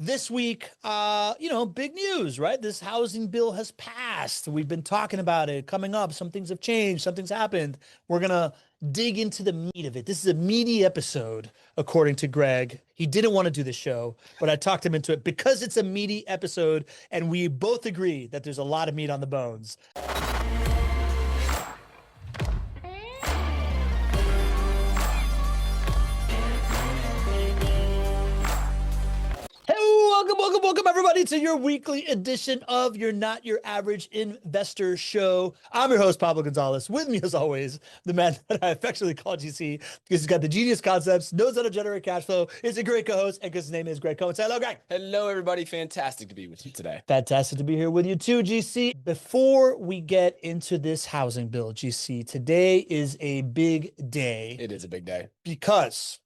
This week, big news, right? This housing bill has passed. We've been talking about it coming up. Some things have changed, something's happened. We're going to dig into the meat of it. This is a meaty episode, according to Greg. He didn't want to do the show, but I talked him into it because it's a meaty episode, and we both agree that there's a lot of meat on the bones. Welcome, everybody, to your weekly edition of your Not Your Average Investor Show. I'm your host, Pablo Gonzalez. With me, as always, the man that I affectionately call GC because he's got the genius concepts, knows how to generate cash flow, is a great co-host, and because his name is Greg Cohen. Say hello, Greg. Hello, everybody. Fantastic to be with you today. Fantastic to be here with you too, GC. Before we get into this housing bill, GC, today is a big day. It is a big day. Because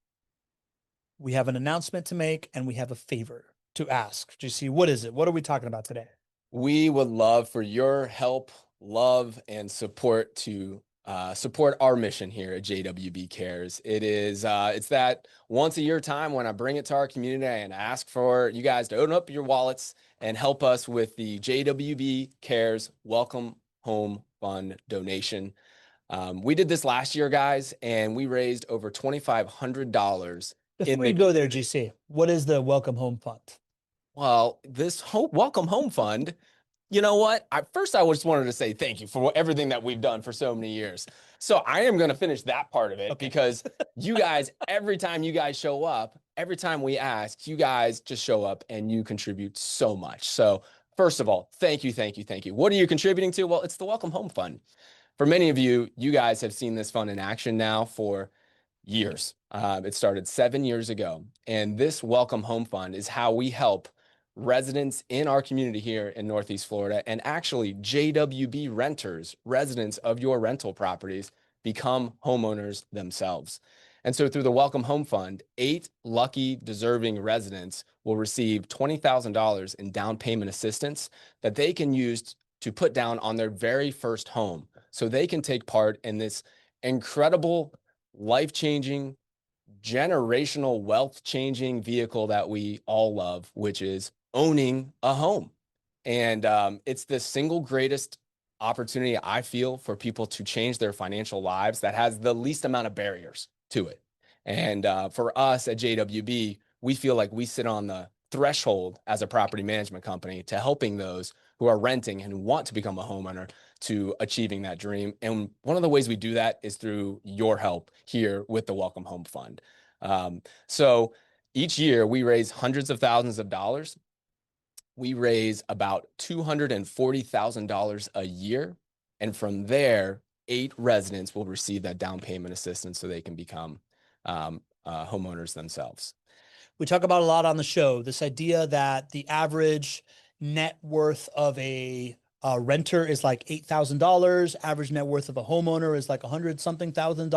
we have an announcement to make and we have a favor to ask. GC, what is it? What are we talking about today? We would love for your help, love, and support to support our mission here at JWB Cares. It's that once a year time when I bring it to our community and ask for you guys to open up your wallets and help us with the JWB Cares Welcome Home Fund donation. We did this last year, guys, and we raised over $2,500. Before we go there, GC, what is the Welcome Home Fund? Well, this Welcome Home Fund, you know what? I just wanted to say thank you for everything that we've done for so many years. So I am going to finish that part of it because you guys, every time you guys show up, every time we ask, you guys just show up and you contribute so much. So first of all, thank you. What are you contributing to? Well, it's the Welcome Home Fund. For many of you, you guys have seen this fund in action now for years. It started 7 years ago. And this Welcome Home Fund is how we help residents in our community here in Northeast Florida, and actually JWB renters, residents of your rental properties, become homeowners themselves. And so through the Welcome Home Fund, 8 lucky deserving residents will receive $20,000 in down payment assistance that they can use to put down on their very first home. So they can take part in this incredible, life-changing, generational, wealth-changing vehicle that we all love, which is owning a home. And it's the single greatest opportunity I feel for people to change their financial lives that has the least amount of barriers to it. And for us at JWB, we feel like we sit on the threshold as a property management company to helping those who are renting and want to become a homeowner to achieving that dream. And one of the ways we do that is through your help here with the Welcome Home Fund. So each year we raise hundreds of thousands of dollars. We raise about $240,000 a year. And from there, 8 residents will receive that down payment assistance so they can become homeowners themselves. We talk about a lot on the show, this idea that the average net worth of a renter is like $8,000. Average net worth of a homeowner is like $100-something thousand.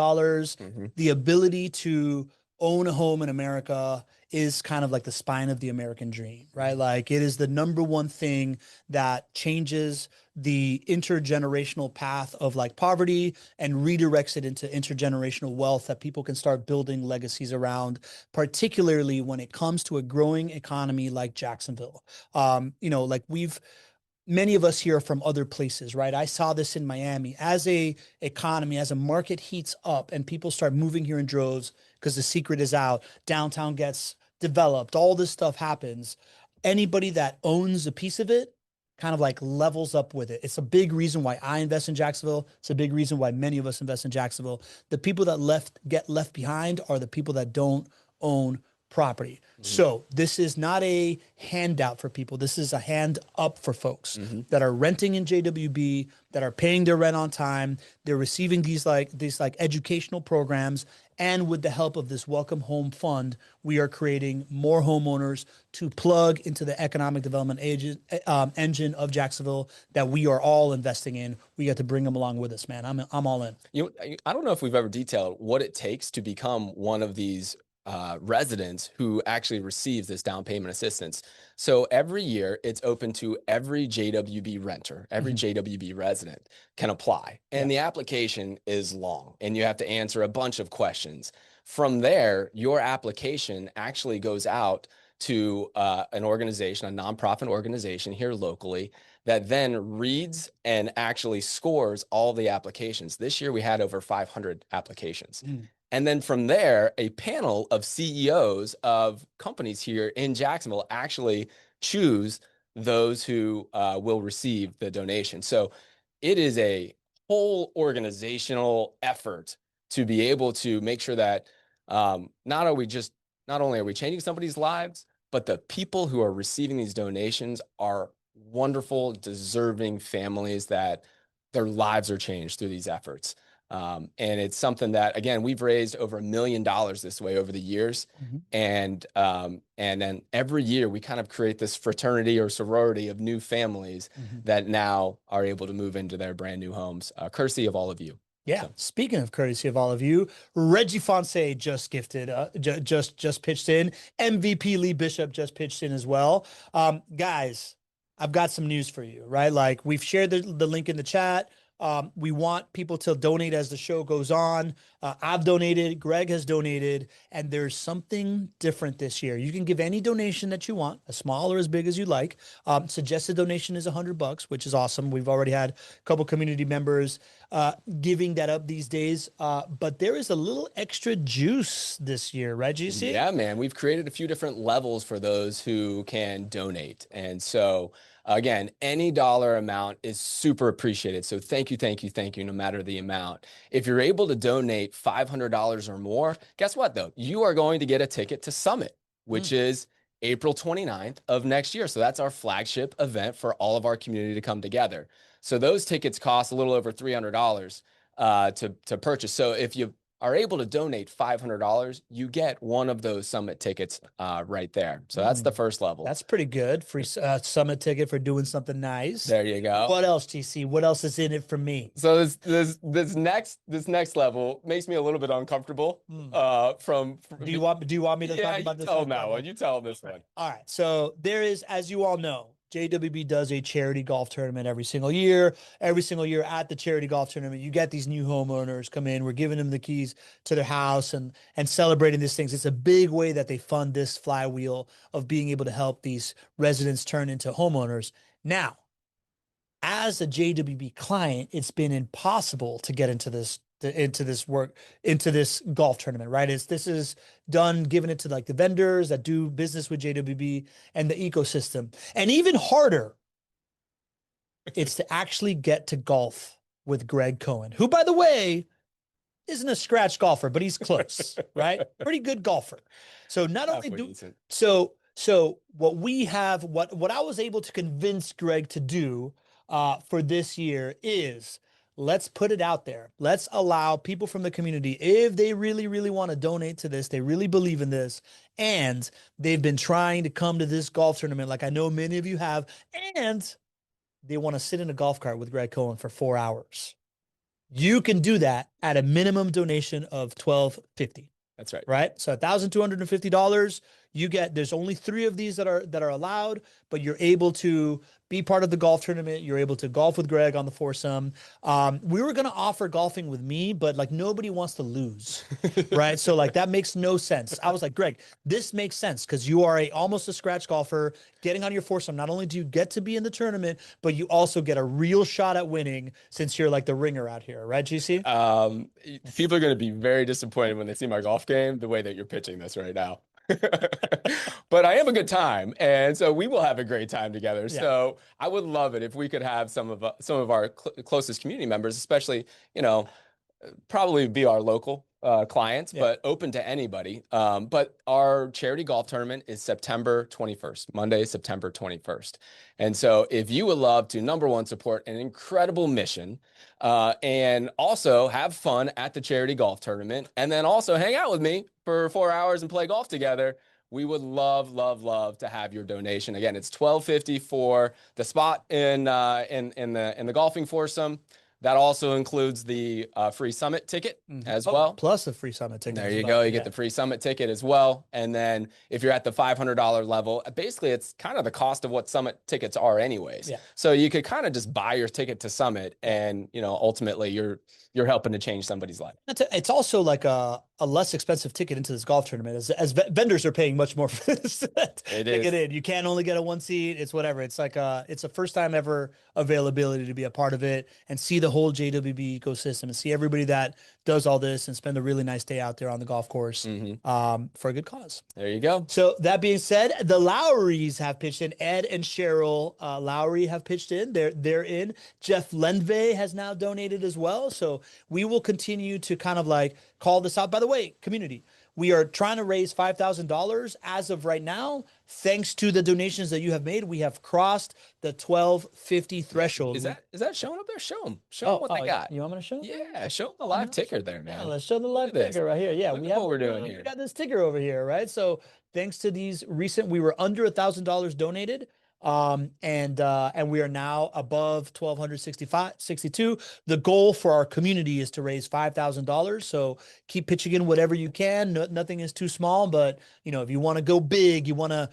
The ability to own a home in America is kind of like the spine of the American dream, right? Like it is the number one thing that changes the intergenerational path of like poverty and redirects it into intergenerational wealth that people can start building legacies around, particularly when it comes to a growing economy like Jacksonville. Many of us here are from other places, right? I saw this in Miami. As a economy, as a market heats up and people start moving here in droves because the secret is out, downtown gets developed, all this stuff happens. Anybody that owns a piece of it kind of like levels up with it. It's a big reason why I invest in Jacksonville. It's a big reason why many of us invest in Jacksonville. The people that get left behind are the people that don't own property. So this is not a handout for people. This is a hand up for folks that are renting in JWB, that are paying their rent on time. They're receiving these educational programs. And with the help of this Welcome Home Fund, we are creating more homeowners to plug into the economic development engine of Jacksonville that we are all investing in. We got to bring them along with us, man. I'm all in. I don't know if we've ever detailed what it takes to become one of these residents who actually receives this down payment assistance. So every year it's open to every JWB renter, every JWB resident can apply. And the application is long and you have to answer a bunch of questions. From there, your application actually goes out to an organization, a nonprofit organization here locally that then reads and actually scores all the applications. This year we had over 500 applications. And then from there, a panel of CEOs of companies here in Jacksonville actually choose those who will receive the donation. So it is a whole organizational effort to be able to make sure that not only are we changing somebody's lives, but the people who are receiving these donations are wonderful, deserving families that their lives are changed through these efforts. And it's something that, again, we've raised over $1 million this way over the years. And then every year we kind of create this fraternity or sorority of new families that now are able to move into their brand new homes, courtesy of all of you. Yeah. So. Speaking of courtesy of all of you, Reggie Fonse just gifted, just pitched in. MVP Lee Bishop just pitched in as well. Guys, I've got some news for you, right? Like, we've shared the link in the chat. We want people to donate as the show goes on. I've donated, Greg has donated, and there's something different this year. You can give any donation that you want, as small or as big as you like. Suggested donation is $100, which is awesome. We've already had a couple community members giving that up these days. But there is a little extra juice this year, right, GC? Yeah, man. We've created a few different levels for those who can donate. And so again, any dollar amount is super appreciated. So thank you, no matter the amount. If you're able to donate $500 or more, guess what, though? You are going to get a ticket to Summit, which is April 29th of next year. So that's our flagship event for all of our community to come together. So those tickets cost a little over $300 to purchase. So if you are able to donate $500, you get one of those Summit tickets right there. So that's the first level. That's pretty good. Free Summit ticket for doing something nice. There you go. What else, TC? What else is in it for me? So this next level makes me a little bit uncomfortable. Do you want me to talk about this? Tell them that one. You tell them this one. All right. So there is, as you all know, JWB does a charity golf tournament every single year. Every single year at the charity golf tournament, you get these new homeowners come in. We're giving them the keys to their house and celebrating these things. It's a big way that they fund this flywheel of being able to help these residents turn into homeowners. Now, as a JWB client, it's been impossible to get into this golf tournament, right? This is done, giving it to like the vendors that do business with JWB and the ecosystem. And even harder, it's to actually get to golf with Greg Cohen, who, by the way, isn't a scratch golfer, but he's close, right? Pretty good golfer. So not only so what we have, what I was able to convince Greg to do for this year is, let's put it out there. Let's allow people from the community, if they really, really want to donate to this, they really believe in this, and they've been trying to come to this golf tournament, like I know many of you have, and they want to sit in a golf cart with Greg Cohen for 4 hours. You can do that at a minimum donation of $1,250. That's right. Right. So $1,250. You get, there's only 3 of these that are allowed, but you're able to be part of the golf tournament. You're able to golf with Greg on the foursome. We were going to offer golfing with me, but like nobody wants to lose. Right. So like that makes no sense. I was like, Greg, this makes sense because you are almost a scratch golfer getting on your foursome. Not only do you get to be in the tournament, but you also get a real shot at winning since you're like the ringer out here. Right, GC? People are going to be very disappointed when they see my golf game, the way that you're pitching this right now. But I have a good time, and so we will have a great time together. Yeah. So I would love it if we could have some of our closest community members, especially, probably be our local clients, but open to anybody. But our charity golf tournament is September 21st, Monday, September 21st. And so if you would love to, number one, support an incredible mission, and also have fun at the charity golf tournament, and then also hang out with me for 4 hours and play golf together, we would love, love, love to have your donation. Again, it's $1,250 for the spot in the golfing foursome. That also includes the free Summit ticket as well. Plus a free Summit ticket. There you go. You get the free Summit ticket as well. And then if you're at the $500 level, basically it's kind of the cost of what Summit tickets are anyways. Yeah. So you could kind of just buy your ticket to Summit, and ultimately you're helping to change somebody's life. It's also like a a less expensive ticket into this golf tournament, as vendors are paying much more for this to get in. You can't only get a one seat. It's whatever. It's like it's a first time ever availability to be a part of it and see the whole JWB ecosystem and see everybody that does all this and spend a really nice day out there on the golf course for a good cause. There you go. So that being said, the Lowrys have pitched in. Ed and Cheryl Lowry have pitched in. They're in. Jeff Lenve has now donated as well. So we will continue to kind of like call this out. By the way, community, we are trying to raise $5,000 as of right now. Thanks to the donations that you have made, we have crossed the $12.50 threshold. Is that showing up there? Show them what they got. You want me to show them? Yeah, show them the live ticker there, man. Yeah, let's show the live ticker right here. Yeah, we have what we're doing here. We got this ticker over here, right? So thanks to these recent, we were under $1,000 donated. And we are now above 1,262. The goal for our community is to raise $5,000. So keep pitching in whatever you can. Nothing is too small, but you know, if you want to go big, you want to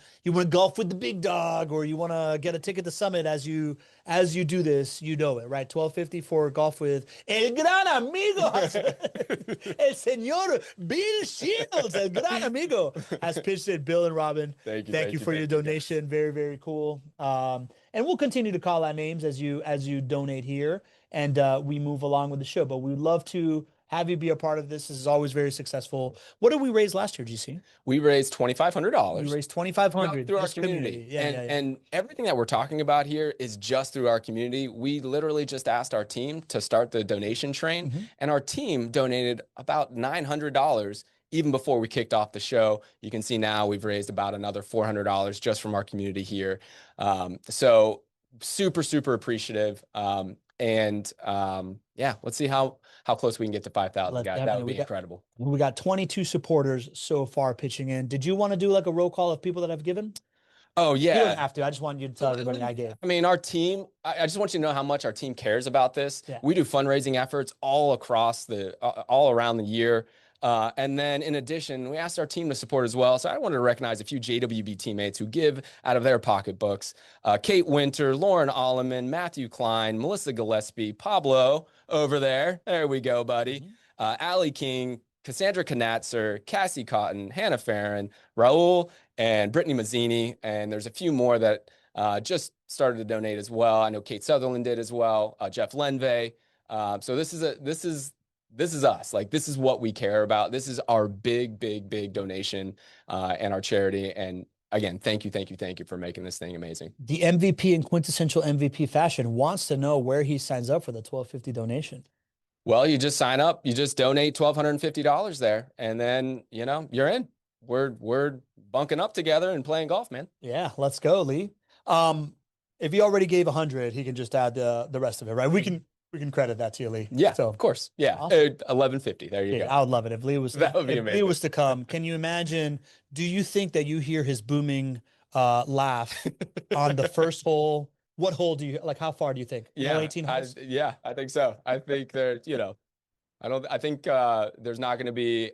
golf with the big dog, or you want to get a ticket to Summit as you do this, you know it, right? $12.50 for golf with El Gran Amigo, El Señor Bill Shields, El Gran Amigo has pitched it. Bill and Robin, thank you for your donation. Very, very cool. And we'll continue to call out names as you donate here and we move along with the show. But we would love to have you be a part of this. This is always very successful. What did we raise last year, GC? We raised $2,500. We raised $2,500 through our community. And everything that we're talking about here is just through our community. We literally just asked our team to start the donation train, and our team donated about $900 even before we kicked off the show. You can see now we've raised about another $400 just from our community here. So super, super appreciative. Yeah, let's see how close we can get to 5,000, guys. That would be incredible. We got 22 supporters so far pitching in. Did you want to do like a roll call of people that have given? Oh, yeah. You don't have to. I just want you to tell everybody I gave. I mean, our team, I just want you to know how much our team cares about this. Yeah. We do fundraising efforts all across all around the year. And then in addition, we asked our team to support as well. So I wanted to recognize a few JWB teammates who give out of their pocketbooks. Kate Winter, Lauren Alleman, Matthew Klein, Melissa Gillespie, Pablo over there. There we go, buddy. Allie King, Cassandra Knatzer, Cassie Cotton, Hannah Farron, Raul, and Brittany Mazzini. And there's a few more that just started to donate as well. I know Kate Sutherland did as well, Jeff Lenve. So this is us. Like, this is what we care about. This is our big, big, big donation and our charity. And again, thank you for making this thing amazing. The MVP in quintessential MVP fashion wants to know where he signs up for the $12.50 donation. Well, you just sign up. You just donate $1,250 there, and then you're in. We're bunking up together and playing golf, man. Yeah, let's go, Lee. If he already gave 100, he can just add the rest of it, right? We can credit that to you, Lee. Yeah, so of course. Yeah, awesome. $11.50. There you go. I would love it if Lee was. That would be amazing. Lee was to come. Can you imagine? Do you think that you hear his booming laugh on the first hole? What hole do you like? How far do you think? Yeah, 18 holes? I think so. I think there. I think there's not going to be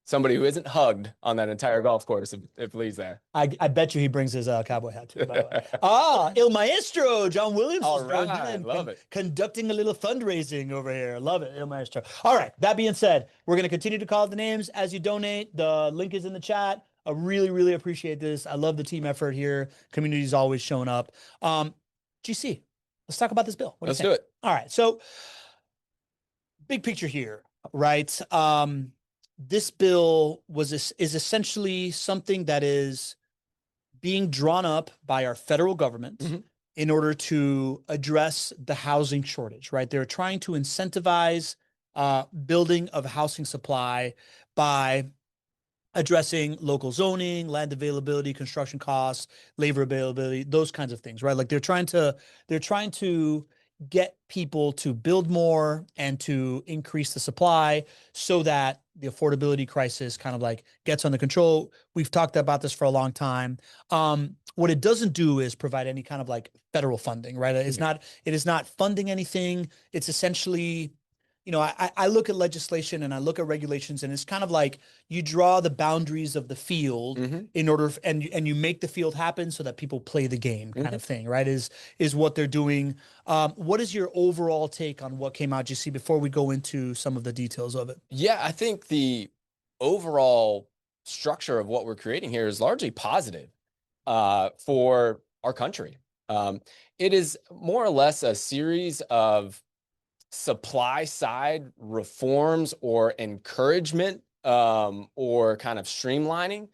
somebody who isn't hugged on that entire golf course if Lee's there. I bet you he brings his cowboy hat too, by the way. Il Maestro, John Williams. All right, love it. Conducting a little fundraising over here. Love it, Il Maestro. All right, that being said, we're going to continue to call out the names as you donate. The link is in the chat. I really, really appreciate this. I love the team effort here. Community's always showing up. GC, let's talk about this bill. Let's do it. All right, so big picture here, right? This bill is essentially something that is being drawn up by our federal government in order to address the housing shortage, right? They're trying to incentivize building of housing supply by addressing local zoning, land availability, construction costs, labor availability, those kinds of things, right? Like they're trying to get people to build more and to increase the supply so that the affordability crisis kind of like gets under control. We've talked about this for a long time. What it doesn't do is provide any kind of like federal funding, right? It is not funding anything. It's essentially you know, I look at legislation and I look at regulations, and it's kind of like you draw the boundaries of the field in order, and you make the field happen so that people play the game, kind of thing, right? Is what they're doing. What is your overall take on what came out, GC, before we go into some of the details of it? Yeah, I think the overall structure of what we're creating here is largely positive for our country. It is more or less a series of supply side reforms or encouragement or kind of streamlining,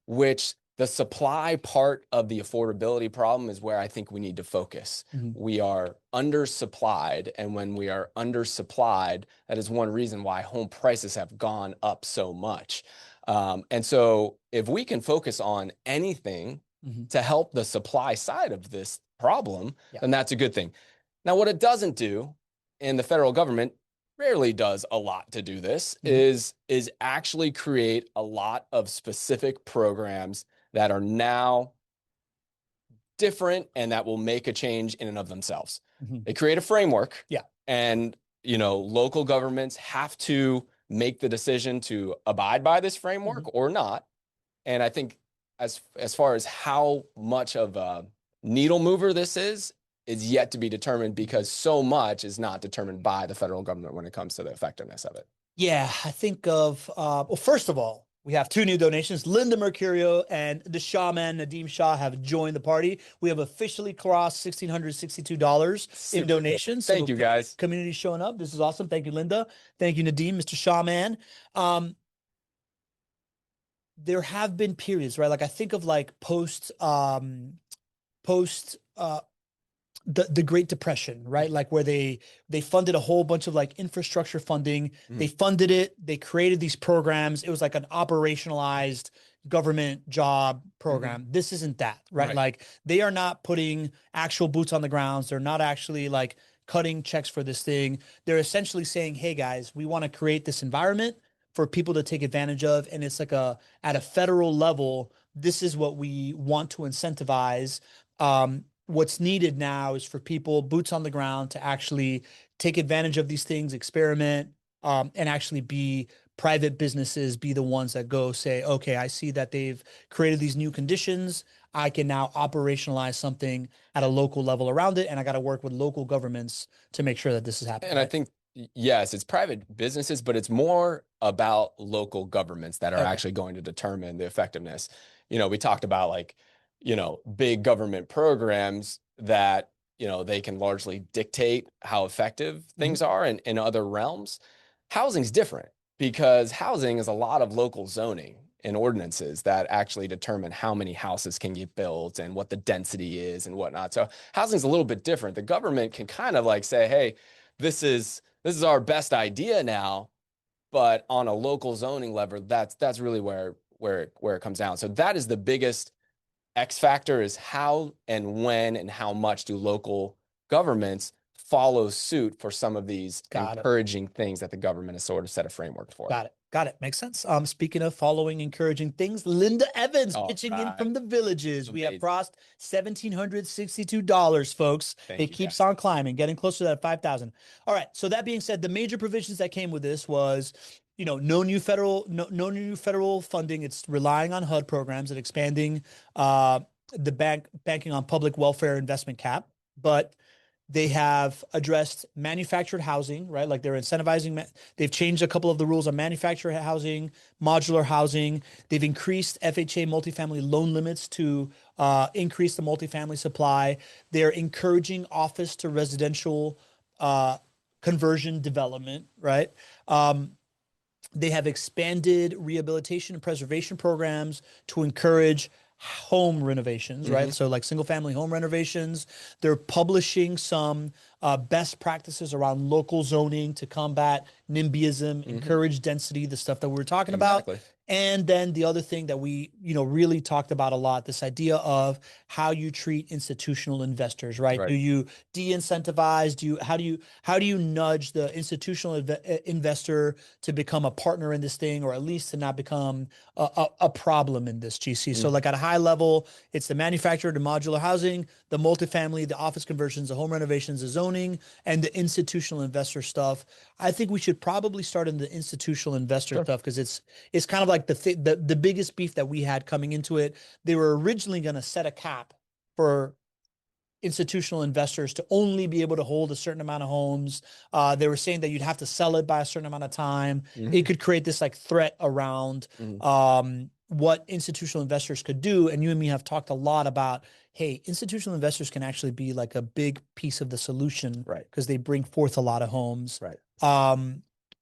which the supply part of the affordability problem is where I think we need to focus. We are undersupplied, and when we are undersupplied, that is one reason why home prices have gone up so much. And so if we can focus on anything to help the supply side of this problem, then that's a good thing. Now, what it doesn't do, and the federal government rarely does a lot to do this, is actually create a lot of specific programs that are now different and that will make a change in and of themselves. They create a framework, and local governments have to make the decision to abide by this framework or not. And I think as far as how much of a needle mover this is yet to be determined, because so much is not determined by the federal government when it comes to the effectiveness of it. Yeah, I think of, well, first of all, we have 2 new donations. Linda Mercurio and the Shahman Nadeem Shah have joined the party. We have officially crossed $1,662 in donations. Thank you, guys. Community showing up. This is awesome. Thank you, Linda. Thank you, Nadeem, Mr. Shahman. There have been periods, right? Like I think of like post the Great Depression, right? Like where they funded a whole bunch of like infrastructure funding. They funded it. They created these programs. It was like an operationalized government job program. This isn't that, right? Like they are not putting actual boots on the grounds. They're not actually like cutting checks for this thing. They're essentially saying, hey guys, we want to create this environment for people to take advantage of. And it's like at a federal level, this is what we want to incentivize. What's needed now is for people, boots on the ground, to actually take advantage of these things, experiment, and actually be private businesses, be the ones that go say, okay, I see that they've created these new conditions. I can now operationalize something at a local level around it. And I got to work with local governments to make sure that this is happening. And I think, yes, it's private businesses, but it's more about local governments that are actually going to determine the effectiveness. We talked about like, big government programs that, they can largely dictate how effective things are in other realms. Housing's different, because housing is a lot of local zoning and ordinances that actually determine how many houses can get built and what the density is and whatnot. So housing's a little bit different. The government can kind of like say, hey, this is our best idea now, but on a local zoning level, that's really where it comes down. So that is the biggest X factor, is how and when and how much do local governments follow suit for some of these encouraging things that the government has sort of set a framework for. Got it. Makes sense. Speaking of following encouraging things, Linda Evans pitching in from the Villages. We have crossed $1,762, folks. It keeps on climbing, getting closer to that 5,000. All right. So that being said, the major provisions that came with this was, no new federal funding. It's relying on HUD programs and expanding the banking on public welfare investment cap. But they have addressed manufactured housing, right? Like they're incentivizing, they've changed a couple of the rules on manufactured housing, modular housing. They've increased FHA multifamily loan limits to increase the multifamily supply. They're encouraging office to residential conversion development, right? They have expanded rehabilitation and preservation programs to encourage home renovations, right? So like single family home renovations. They're publishing some best practices around local zoning to combat Nimbyism, encourage density, the stuff that we were talking about. And then the other thing that we, really talked about a lot, this idea of how you treat institutional investors, right? Do you de-incentivize? How do you nudge the institutional investor to become a partner in this thing, or at least to not become a problem in this, GC? So like at a high level, it's the manufactured and modular housing, the multifamily, the office conversions, the home renovations, the zoning, and the institutional investor stuff. I think we should probably start in the institutional investor stuff, because it's kind of like the biggest beef that we had coming into it. They were originally going to set a cap for institutional investors to only be able to hold a certain amount of homes. They were saying that you'd have to sell it by a certain amount of time. It could create this like threat around what institutional investors could do. And you and me have talked a lot about, hey, institutional investors can actually be like a big piece of the solution, Right? Because they bring forth a lot of homes, Right.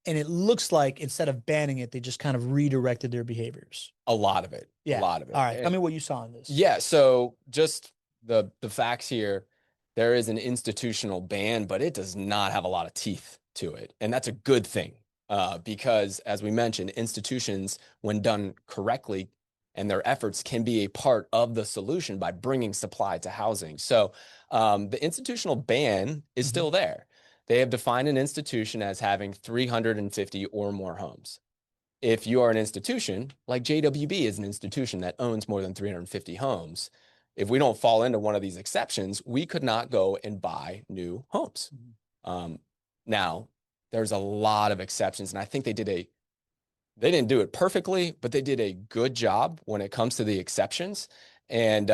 And it looks like instead of banning it, they just kind of redirected their behaviors. A lot of it. Yeah. A lot of it. All right. Tell me what you saw in this. Yeah. So just the facts here, there is an institutional ban, but it does not have a lot of teeth to it. And that's a good thing, because as we mentioned, institutions, when done correctly, and their efforts can be a part of the solution by bringing supply to housing. So the institutional ban is still there. They have defined an institution as having 350 or more homes. If you are an institution, like JWB is an institution that owns more than 350 homes, if we don't fall into one of these exceptions, we could not go and buy new homes. Now, there's a lot of exceptions, and I think they didn't do it perfectly, but they did a good job when it comes to the exceptions. And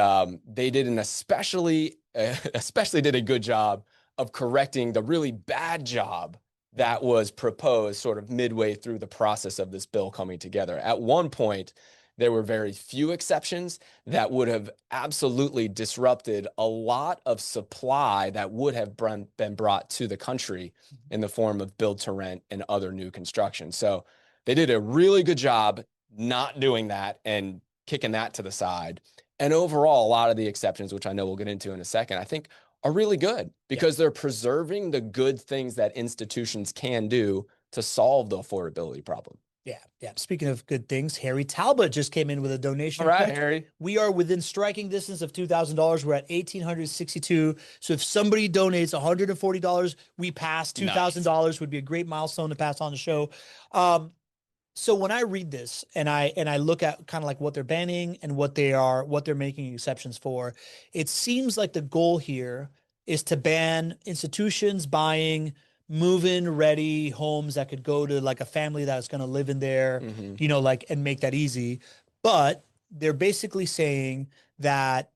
they did an especially did a good job of correcting the really bad job that was proposed sort of midway through the process of this bill coming together. At one point, there were very few exceptions that would have absolutely disrupted a lot of supply that would have been brought to the country in the form of build to rent and other new construction. So they did a really good job not doing that and kicking that to the side. And overall, a lot of the exceptions, which I know we'll get into in a second, I think are really good because they're preserving the good things that institutions can do to solve the affordability problem. Yeah. Speaking of good things, Harry Talbot just came in with a donation. All right, Harry. We are within striking distance of $2,000. We're at $1,862. So if somebody donates $140, we pass $2,000. Would be a great milestone to pass on the show. So when I read this and I look at kind of like what they're banning and what they're making exceptions for, it seems like the goal here is to ban institutions buying move-in ready homes that could go to like a family that's going to live in there, and make that easy. But they're basically saying that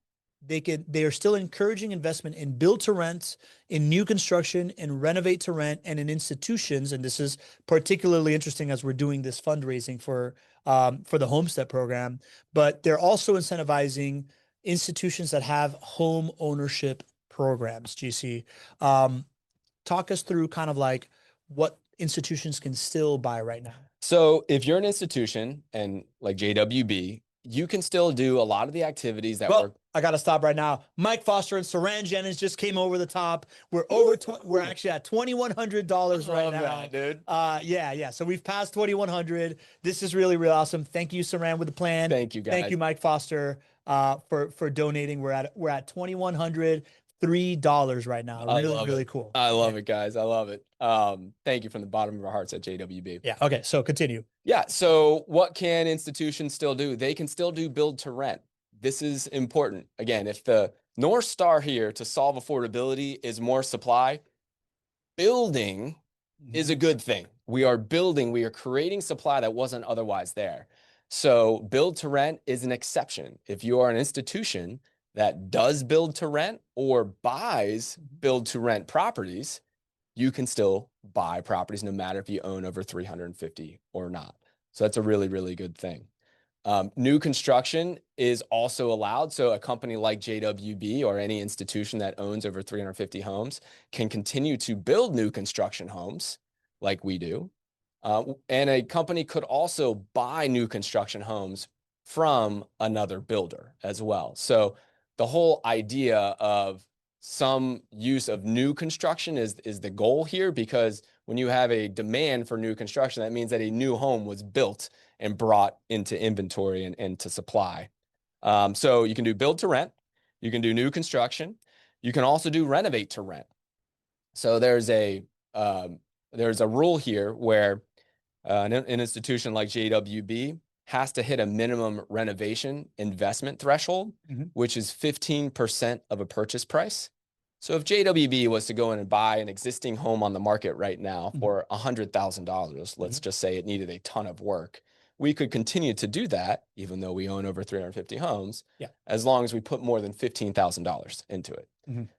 they are still encouraging investment in build to rent, in new construction, in renovate to rent, and in institutions. And this is particularly interesting as we're doing this fundraising for the Homestead program. But they're also incentivizing institutions that have home ownership programs. GC, talk us through kind of like what institutions can still buy right now. So if you're an institution and like JWB, you can still do a lot of the activities that work. I got to stop right now. Mike Foster and Saran Jennings just came over the top. We're we're actually at $2,100 right now, that, dude. Yeah. So we've passed 2,100. This is really, really awesome. Thank you, Saran, with the plan. Thank you, guys. Thank you, Mike Foster, for donating. We're at $2,103 right now. Really cool. I love it, guys. I love it. Thank you from the bottom of our hearts at JWB. Yeah. Okay. So continue. Yeah. So what can institutions still do? They can still do build to rent. This is important. Again, if the North Star here to solve affordability is more supply, building is a good thing. We are creating supply that wasn't otherwise there. So build to rent is an exception. If you are an institution that does build to rent or buys build to rent properties, you can still buy properties no matter if you own over 350 or not. So that's a really, really good thing. New construction is also allowed. So a company like JWB or any institution that owns over 350 homes can continue to build new construction homes like we do. And a company could also buy new construction homes from another builder as well. So the whole idea of some use of new construction is the goal here, because when you have a demand for new construction, that means that a new home was built and brought into inventory and to supply. So you can do build to rent, you can do new construction, you can also do renovate to rent. So there's a rule here where an institution like JWB has to hit a minimum renovation investment threshold, which is 15% of a purchase price. So if JWB was to go in and buy an existing home on the market right now for $100,000, let's just say it needed a ton of work, we could continue to do that, even though we own over 350 homes, as long as we put more than $15,000 into it.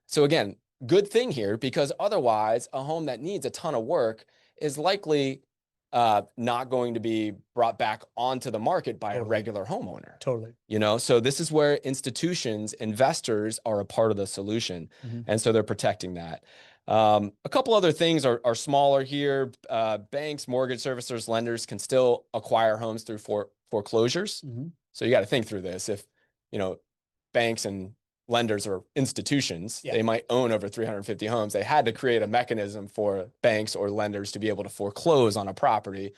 So again, good thing here, because otherwise a home that needs a ton of work is likely not going to be brought back onto the market by a regular homeowner. You know, so this is where institutions, investors are a part of the solution. And so they're protecting that. A couple other things are smaller here. Banks, mortgage servicers, lenders can still acquire homes through foreclosures. So you got to think through this. If, you know, banks and lenders or institutions, they might own over 350 homes. They had to create a mechanism for banks or lenders to be able to foreclose on a property.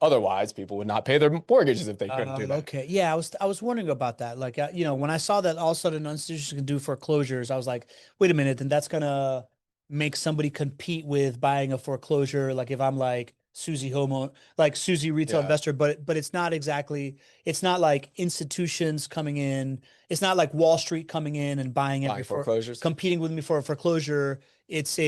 Otherwise, people would not pay their mortgages if they couldn't do that. Yeah, I was wondering about that. Like, you know, when I saw that all of a sudden institutions can do foreclosures, I was like, wait a minute, then that's gonna make somebody compete with buying a foreclosure. Like if I'm like Susie Susie retail investor, but it's not exactly, it's not like institutions coming in. It's not like Wall Street coming in and buying it before foreclosures, competing with me for a foreclosure. It's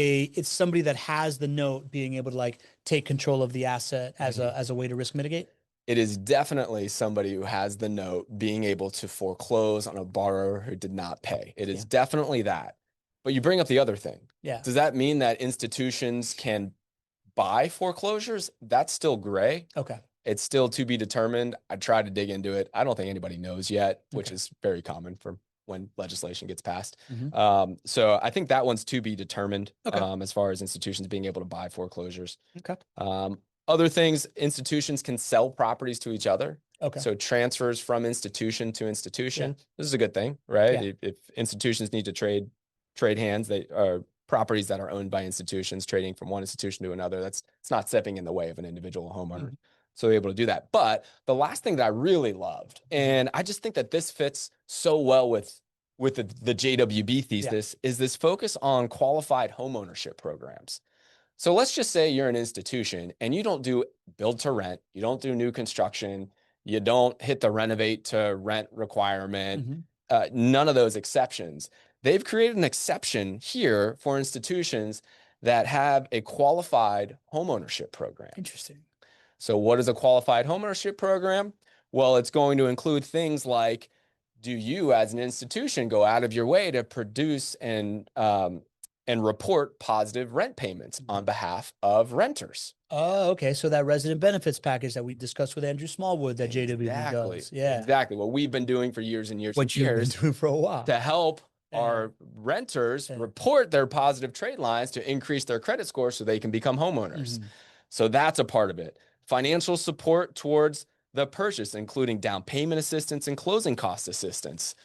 somebody that has the note being able to like take control of the asset as a way to risk mitigate. It is definitely somebody who has the note being able to foreclose on a borrower who did not pay. It is definitely that. But you bring up the other thing. Does that mean that institutions can buy foreclosures? That's still gray. It's still to be determined. I tried to dig into it. I don't think anybody knows yet, which is very common for when legislation gets passed. So I think that one's to be determined as far as institutions being able to buy foreclosures. Other things, institutions can sell properties to each other. So transfers from institution to institution. This is a good thing, right? If institutions need to trade hands, they are properties that are owned by institutions trading from one institution to another. It's not stepping in the way of an individual homeowner. So they're able to do that. But the last thing that I really loved, and I just think that this fits so well with the JWB thesis, is this focus on qualified homeownership programs. So let's just say you're an institution and you don't do build to rent, you don't do new construction, you don't hit the renovate to rent requirement, none of those exceptions. They've created an exception here for institutions that have a qualified homeownership program. Interesting. So what is a qualified homeownership program? Well, it's going to include things like, do you as an institution go out of your way to produce and report positive rent payments on behalf of renters? Oh, okay. So that resident benefits package that we discussed with Andrew Smallwood that JWB does. Exactly. What we've been doing for years and years and years. What you've been doing for a while. To help our renters report their positive trade lines to increase their credit score so they can become homeowners. So that's a part of it. Financial support towards the purchase, including down payment assistance and closing cost assistance.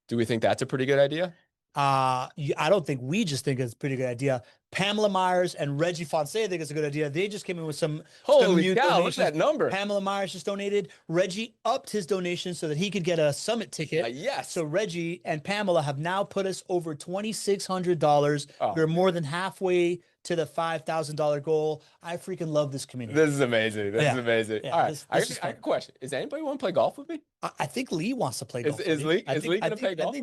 Do we think that's a pretty good idea? I don't think we just think it's a pretty good idea. Pamela Myers and Reggie Fonseca think it's a good idea. They just came in with some holy cow, look at that number. Pamela Myers just donated. Reggie upped his donation so that he could get a summit ticket. Yes. So Reggie and Pamela have now put us over $2,600. We're more than halfway to the $5,000 goal. I freaking love this community. This is amazing. This is amazing. All right. I have a question. Is anybody want to play golf with me? I think Lee wants to play golf. Is Lee going to play golf? I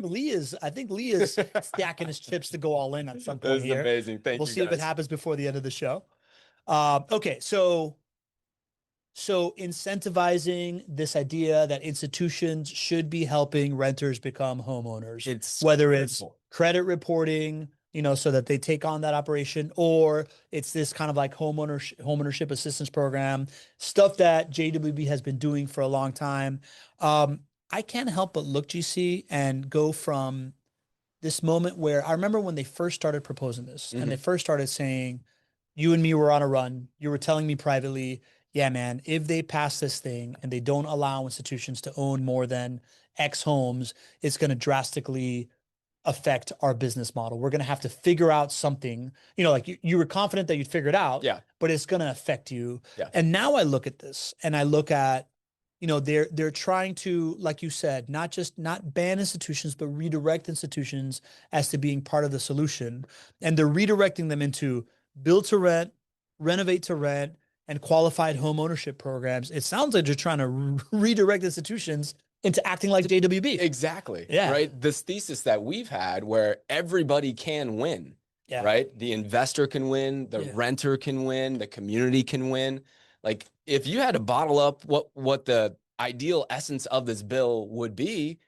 think Lee is stacking his chips to go all in at some point. This is amazing. Thank you. We'll see if it happens before the end of the show. Okay, so incentivizing this idea that institutions should be helping renters become homeowners. Whether it's credit reporting, you know, so that they take on that operation, or it's this kind of like homeownership assistance program, stuff that JWB has been doing for a long time. I can't help but look, GC, and go from this moment where I remember when they first started proposing this and they first started saying, you and me were on a run. You were telling me privately, yeah, man, if they pass this thing and they don't allow institutions to own more than X homes, it's going to drastically affect our business model. We're going to have to figure out something, like you were confident that you'd figure it out, Yeah. but it's going to affect you. Yeah. And now I look at this and I look at, they're trying to, like you said, not ban institutions, but redirect institutions as to being part of the solution. And they're redirecting them into build to rent, renovate to rent, and qualified home ownership programs. It sounds like they're trying to redirect institutions into acting like JWB. Exactly. Yeah. Right. This thesis that we've had where everybody can win. Yeah. Right. The investor can win, the renter can win, the community can win. Like if you had to bottle up what the ideal essence of this bill would be,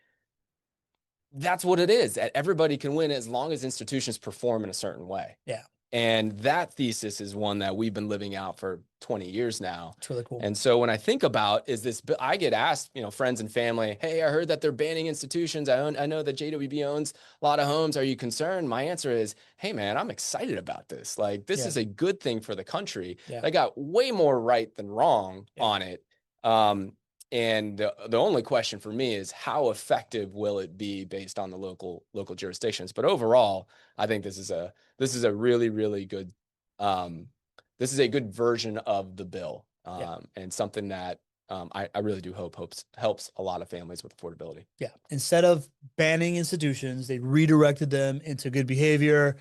that's what it is. Everybody can win as long as institutions perform in a certain way. Yeah. And that thesis is one that we've been living out for 20 years now. It's really cool. And so when I think about, I get asked, friends and family, hey, I heard that they're banning institutions. I know that JWB owns a lot of homes. Are you concerned? My answer is, hey man, I'm excited about this. Like this is a good thing for the country. Yeah. I got way more right than wrong on it. And the only question for me is how effective will it be based on the local jurisdictions? But overall, I think this is a really, really good, this is a good version of the bill, and something that I really do hope helps a lot of families with affordability. Yeah. Instead of banning institutions, they redirected them into good behavior.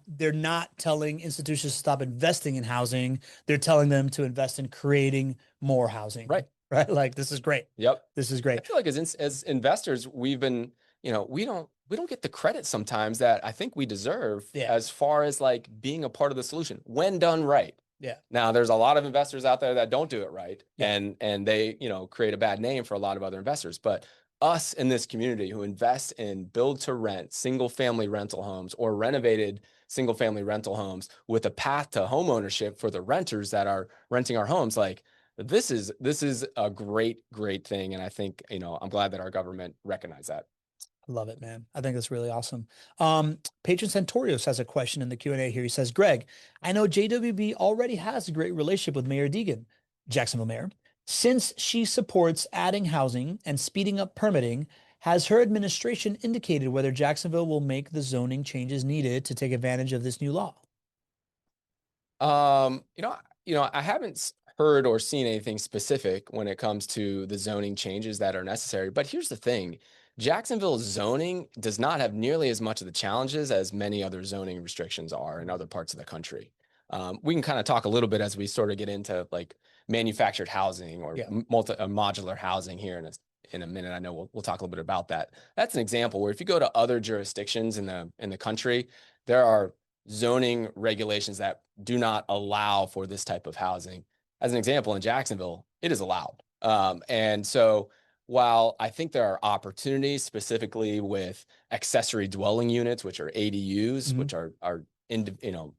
They're not telling institutions to stop investing in housing. They're telling them to invest in creating more housing. Right. Right. Like this is great. Yep. This is great. I feel like as investors, we've been, we don't get the credit sometimes that I think we deserve as far as like being a part of the solution when done right. Yeah. Now there's a lot of investors out there that don't do it right. And they, create a bad name for a lot of other investors, but us in this community who invest in build to rent, single family rental homes or renovated single family rental homes with a path to home ownership for the renters that are renting our homes, like this is a great thing. And I think, I'm glad that our government recognized that. I love it, man. I think that's really awesome. Patron Santorios has a question in the Q&A here. He says, Greg, I know JWB already has a great relationship with Mayor Deegan, Jacksonville Mayor. Since she supports adding housing and speeding up permitting, has her administration indicated whether Jacksonville will make the zoning changes needed to take advantage of this new law? I haven't heard or seen anything specific when it comes to the zoning changes that are necessary. But here's the thing. Jacksonville's zoning does not have nearly as much of the challenges as many other zoning restrictions are in other parts of the country. We can kind of talk a little bit as we sort of get into like manufactured housing or modular housing here in a minute. I know we'll talk a little bit about that. That's an example where if you go to other jurisdictions in the country, there are zoning regulations that do not allow for this type of housing. As an example, in Jacksonville, it is allowed. And so while I think there are opportunities specifically with accessory dwelling units, which are ADUs, which are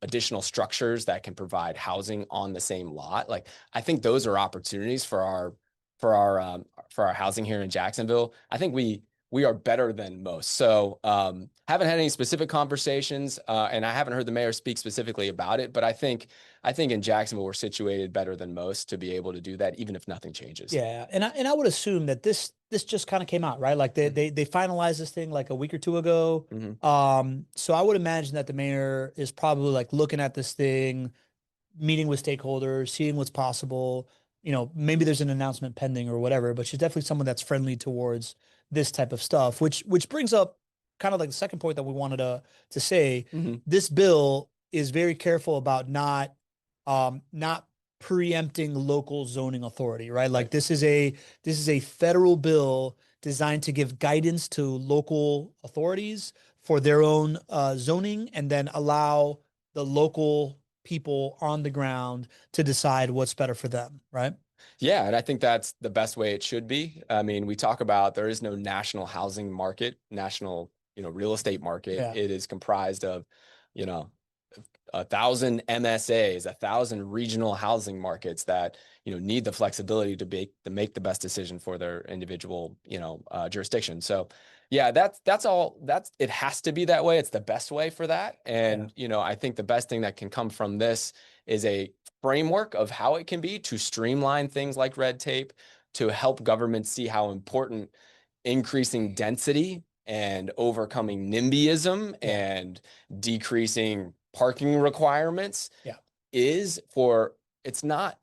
additional structures that can provide housing on the same lot, like I think those are opportunities for our housing here in Jacksonville. I think we are better than most. So haven't had any specific conversations, and I haven't heard the mayor speak specifically about it, but I think in Jacksonville, we're situated better than most to be able to do that, even if nothing changes. Yeah. And I would assume that this just kind of came out, right? Like they finalized this thing like a week or two ago. So I would imagine that the mayor is probably like looking at this thing, meeting with stakeholders, seeing what's possible. Maybe there's an announcement pending or whatever, but she's definitely someone that's friendly towards this type of stuff, which brings up kind of like the second point that we wanted to say. This bill is very careful about not preempting local zoning authority, right? Like this is a federal bill designed to give guidance to local authorities for their own zoning, and then allow the local people on the ground to decide what's better for them, right? Yeah, and I think that's the best way it should be. I mean, we talk about there is no national housing market, national, real estate market. Yeah. It is comprised of, 1,000 MSAs, 1,000 regional housing markets that, need the flexibility to make the best decision for their individual, jurisdiction. So yeah, that's all. It has to be that way. It's the best way for that. And, I think the best thing that can come from this is a framework of how it can be to streamline things like red tape, to help government see how important increasing density and overcoming NIMBYism and decreasing parking requirements is for, it's not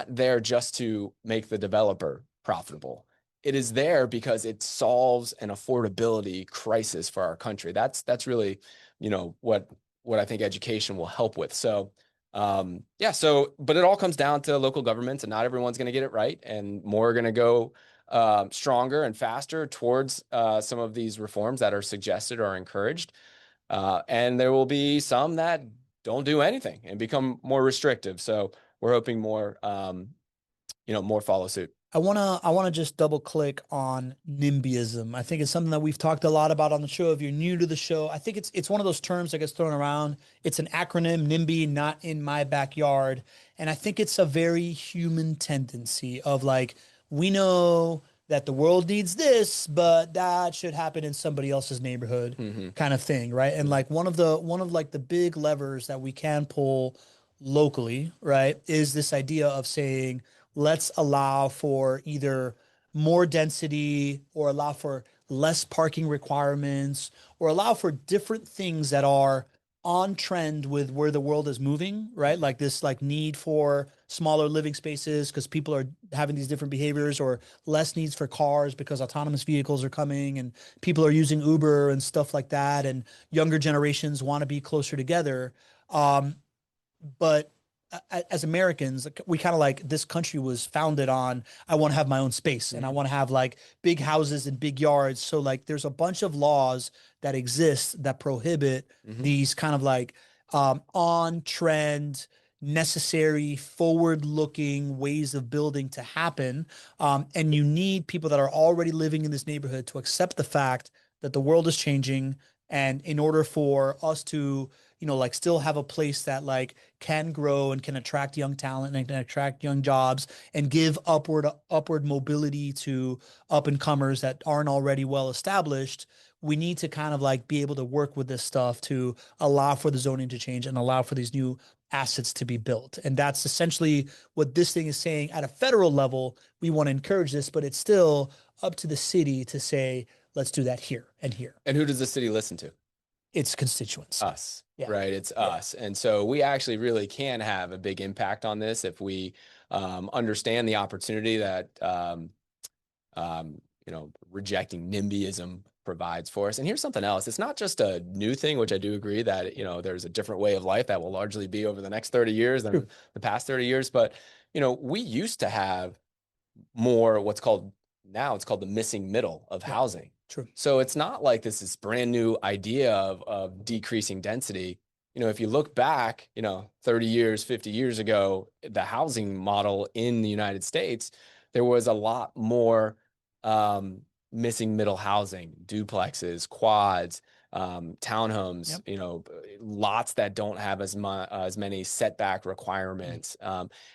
there just to make the developer profitable. It is there because it solves an affordability crisis for our country. That's really, what I think education will help with. So but it all comes down to local governments, and not everyone's going to get it right, and more are going to go stronger and faster towards some of these reforms that are suggested or encouraged. And there will be some that don't do anything and become more restrictive. So we're hoping more, more follow suit. I wanna just double click on NIMBYism. I think it's something that we've talked a lot about on the show. If you're new to the show, I think it's one of those terms that gets thrown around. It's an acronym, NIMBY, not in my backyard. And I think it's a very human tendency of like, we know that the world needs this, but that should happen in somebody else's neighborhood kind of thing, right? And like one of the big levers that we can pull locally, right, is this idea of saying, let's allow for either more density or allow for less parking requirements or allow for different things that are on trend with where the world is moving, right? Like this like need for smaller living spaces because people are having these different behaviors, or less needs for cars because autonomous vehicles are coming and people are using Uber and stuff like that. And younger generations want to be closer together. But as Americans, we kind of like, this country was founded on, I want to have my own space and I want to have like big houses and big yards. So like there's a bunch of laws that exist that prohibit these kind of like on trend, necessary, forward looking ways of building to happen. And you need people that are already living in this neighborhood to accept the fact that the world is changing. And in order for us to, like still have a place that like can grow and can attract young talent and can attract young jobs and give upward mobility to up and comers that aren't already well established, we need to kind of like be able to work with this stuff to allow for the zoning to change and allow for these new assets to be built. And that's essentially what this thing is saying. At a federal level, we want to encourage this, but it's still up to the city to say, let's do that here and here. And who does the city listen to? Its constituents. Us, right? It's us. And so we actually really can have a big impact on this if we understand the opportunity that, rejecting NIMBYism provides for us. And here's something else. It's not just a new thing, which I do agree that, there's a different way of life that will largely be over the next 30 years than the past 30 years. But, we used to have more now it's called the missing middle of housing. True. So it's not like this is brand new idea of decreasing density. If you look back, 30 years, 50 years ago, the housing model in the United States, there was a lot more missing middle housing, duplexes, quads, townhomes, lots that don't have as many setback requirements.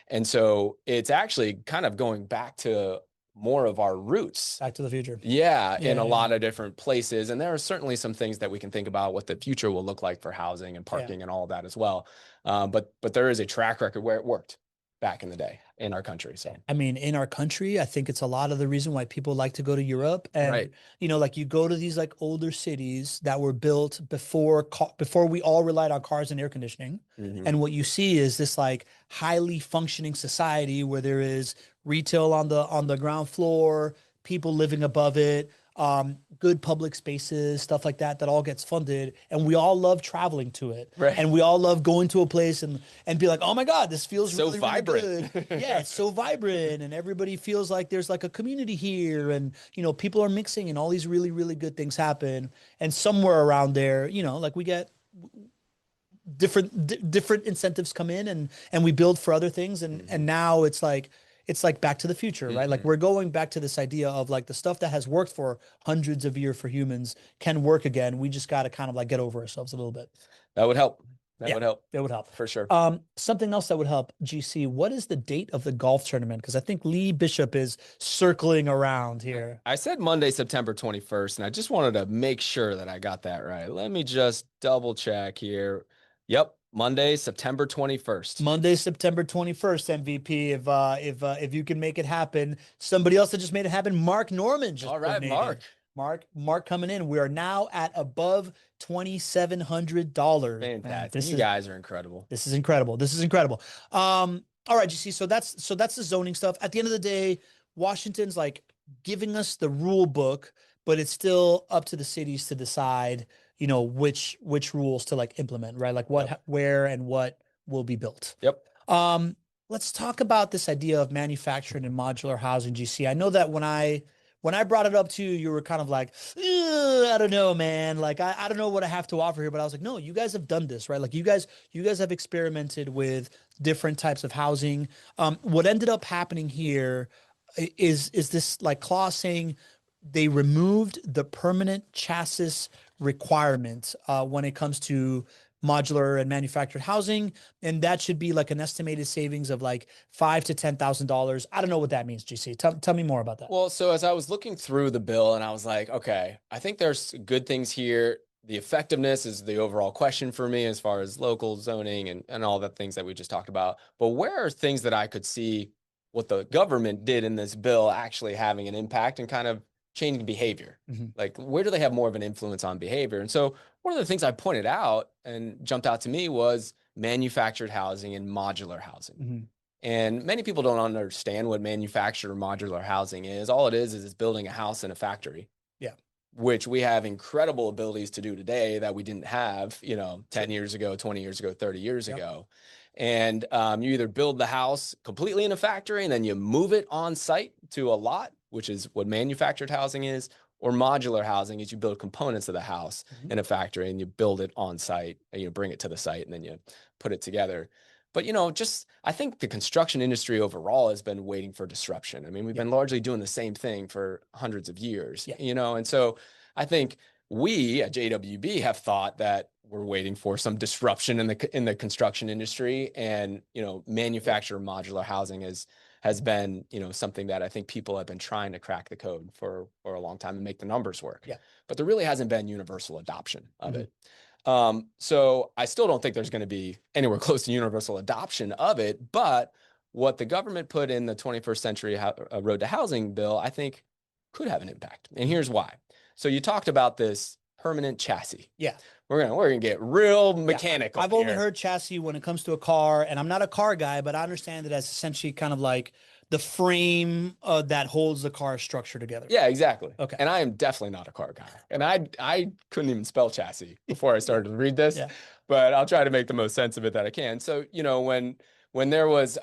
And so it's actually kind of going back to more of our roots. Back to the future. In a lot of different places. And there are certainly some things that we can think about what the future will look like for housing and parking and all of that as well. But there is a track record where it worked back in the day in our country. So, I mean, in our country, I think it's a lot of the reason why people like to go to Europe. And, like you go to these like older cities that were built before we all relied on cars and air conditioning. And what you see is this like highly functioning society where there is retail on the ground floor, people living above it, good public spaces, stuff like that all gets funded. And we all love traveling to it. Right. And we all love going to a place and be like, oh my God, this feels so really, vibrant. Really good. Yeah, it's so vibrant. And everybody feels like there's like a community here. And, people are mixing and all these really, really good things happen. And somewhere around there, like we get different incentives come in and we build for other things. And now it's like Back to the Future, right? Like we're going back to this idea of like the stuff that has worked for hundreds of years for humans can work again. We just got to kind of like get over ourselves a little bit. That would help. That would help. It would help. For sure. Something else that would help, GC, what is the date of the golf tournament? Because I think Lee Bishop is circling around here. I said Monday, September 21st, and I just wanted to make sure that I got that right. Let me just double check here. Yep. Monday, September 21st. Monday, September 21st, MVP. If you can make it happen. Somebody else that just made it happen, Mark Norman. All right, Mark. Mark coming in. We are now at above $2,700. Man, Fantastic. You guys are incredible. This is incredible. This is incredible. All right, GC. So that's the zoning stuff. At the end of the day, Washington's like giving us the rule book, but it's still up to the cities to decide, which rules to like implement, right? Like what, where, and what will be built. Yep. Let's talk about this idea of manufactured and modular housing, GC. I know that when I brought it up to you, you were kind of like, I don't know, man. Like, I don't know what I have to offer here, but I was like, no, you guys have done this, right? Like you guys have experimented with different types of housing. What ended up happening here is this like clause saying they removed the permanent chassis requirement when it comes to modular and manufactured housing, and that should be like an estimated savings of like $5,000 to $10,000. I don't know what that means, GC. Tell me more about that. Well, so as I was looking through the bill, and I was like, okay, I think there's good things here. The effectiveness is the overall question for me as far as local zoning and all the things that we just talked about. But where are things that I could see what the government did in this bill actually having an impact and kind of changing behavior? Like, where do they have more of an influence on behavior? And so one of the things I pointed out and jumped out to me was manufactured housing and modular housing. And many people don't understand what manufactured or modular housing is. All it is it's building a house in a factory. Yeah. Which we have incredible abilities to do today that we didn't have, 10 years ago, 20 years ago, 30 years ago. And you either build the house completely in a factory and then you move it on site to a lot, which is what manufactured housing is, or modular housing is you build components of the house in a factory and you build it on site and you bring it to the site and then you put it together. But, I think the construction industry overall has been waiting for disruption. I mean, we've been largely doing the same thing for hundreds of years, and so I think we at JWB have thought that we're waiting for some disruption in the construction industry, and, manufactured modular housing has been, something that I think people have been trying to crack the code for a long time and make the numbers work. But there really hasn't been universal adoption of it. So I still don't think there's going to be anywhere close to universal adoption of it, but what the government put in the 21st Century Road to Housing bill, I think could have an impact. And here's why. So you talked about this permanent chassis. Yeah. We're gonna get real mechanical. I've only heard chassis when it comes to a car, and I'm not a car guy, but I understand it as essentially kind of like the frame that holds the car structure together. Yeah, exactly. Okay. And I am definitely not a car guy. And I couldn't even spell chassis before I started to read this, but I'll try to make the most sense of it that I can. So, when there was